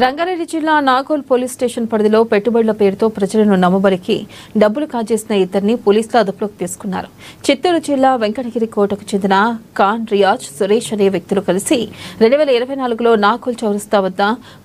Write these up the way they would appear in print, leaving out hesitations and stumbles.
రంగారెడ్డి జిల్లా Nagole police station పరిధిలో పెట్టుబడుల పేరుతో ప్రజలను నమ్మబలికి డబ్బులు కాజేసిన ఇద్దరిని పోలీసులు అదుపులోకి తీసుకున్నారు. చిత్తూరు జిల్లా వెంకటగిరి కోటకు చెందిన ఖాన్ రియాజ్ సురేష్ అనే వ్యక్తులు కలిసి 2024లో నాగోల్ చౌరస్తా వద్ద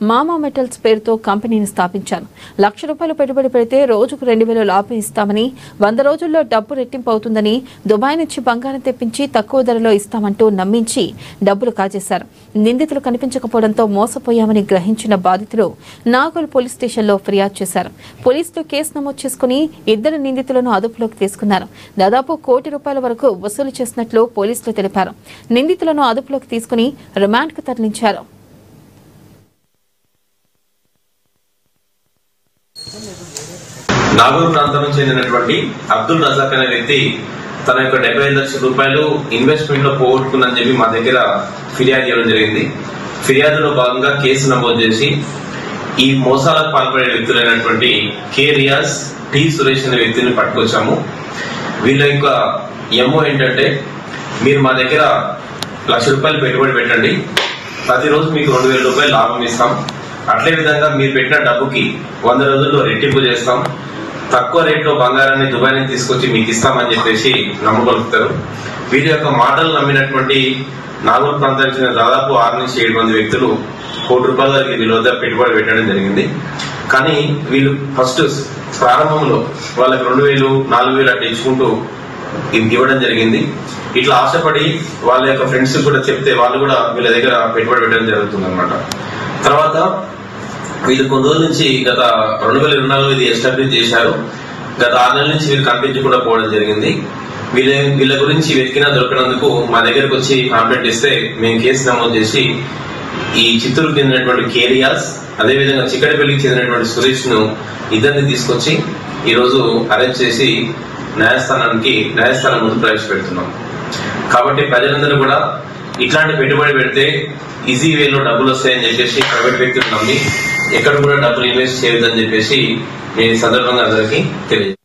మామా మెటల్స్ పేరుతో కంపెనీని స్థాపించారు. ₹1,00,000 పెట్టుబడి పెడితే రోజుకు 2,000 లాభం ఇస్తామని, 100 రోజుల్లో డబ్బు రెట్టింపు అవుతుందని, దుబాయ్ నుంచి బంగారం తెప్పించి తక్కువ ధరలో ఇస్తామంటూ నమ్మించి డబ్బులు కాజేశారు. నిందితులు కనిపించకపోవడంతో మోసపోయామని గ్రహించిన బాధితులు నాగోల్ పోలీస్ స్టేషన్లో ఫిర్యాదు చేశారు. పోలీసులు కేసు నమోదు చేసుకుని ఇద్దరు నిందితులను అదుపులోకి తీసుకున్నారు. దాదాపు ₹1 కోటి వరకు వసూలు చేసినట్లు పోలీసులు తెలిపారు. నిందితులను అదుపులోకి తీసుకుని రిమాండ్కు తరలించారు. నాగూర్ ప్రాంతానికి చెందినటువంటి అబ్దుల్ రజాక్ అనే వ్యక్తి తన యొక్క ₹75 లక్షల ఇన్వెస్ట్మెంట్ లో పోగొట్టుకుందని చెప్పి మా దగ్గర ఫిర్యాదు చేయడం జరిగింది. ఫిర్యాదులో భాగంగా కేసు నమోదు చేసి ఈ మోసాలకు పాల్పడే వ్యక్తులైనటువంటి కే రియాజ్, టి సురేష్ అనే వ్యక్తిని పట్టుకొచ్చాము. వీళ్ళ యొక్క ఎంఓ ఏంటంటే, మీరు మా దగ్గర ₹1,00,000 పెట్టుబడి పెట్టండి, ప్రతిరోజు మీకు ₹2,000 లాభం ఇస్తాం, అట్లే విధంగా మీరు పెట్టిన డబ్బుకి 100 రోజుల్లో రెట్టింపు చేస్తాం, తక్కువ రేట్లో బంగారాన్ని దుబాయ్ నుంచి తీసుకొచ్చి మీకు ఇస్తామని చెప్పేసి నమ్మగలుగుతారు. వీరి యొక్క మాటలు నమ్మినటువంటి నాగూర్ ప్రాంతానికి చెందిన దాదాపు 6 నుంచి 7 మంది వ్యక్తులు ₹1 కోటి వీళ్ళ వద్ద పెట్టుబడి పెట్టడం జరిగింది. కానీ వీళ్ళు ఫస్ట్ ప్రారంభంలో వాళ్ళకి 2,000, 4,000 అట్లా ఇచ్చుకుంటూ ఇవ్వడం జరిగింది. ఇట్లా ఆశపడి వాళ్ళ యొక్క ఫ్రెండ్స్ కూడా చెప్తే వాళ్ళు కూడా వీళ్ళ దగ్గర పెట్టుబడి పెట్టడం జరుగుతుంది అనమాట. తర్వాత వీళ్ళు కొన్ని రోజుల నుంచి గత 2024 ఇది ఎస్టాబ్లిష్ చేశారు. గత 6 నెలల నుంచి వీళ్ళు కనిపించకుండా పోవడం జరిగింది. వీళ్ళ గురించి వెతికినా దొరకనందుకు మా దగ్గరకు వచ్చి కంప్లైంట్ ఇస్తే మేము కేసు నమోదు చేసి ఈ చిత్తూరుకు చెందినటువంటి కే రియాజ్, అదేవిధంగా చిక్కడపల్లికి చెందినటువంటి సురేష్ ను ఇద్దరిని తీసుకొచ్చి ఈ రోజు అరెస్ట్ చేసి న్యాయస్థానం ముందు ప్రవేశపెడుతున్నాం. కాబట్టి ప్రజలందరూ కూడా ఇట్లాంటి పెట్టుబడి పెడితే ఈజీ వేలో డబ్బులు వస్తాయని చెప్పేసి ప్రైవేట్ వ్యక్తులు నమ్మి ఎక్కడ కూడా డబ్బులు ఇన్వెస్ట్ చేయొద్దని చెప్పేసి నేను సందర్భంగా అందరికీ తెలియజేస్తాను.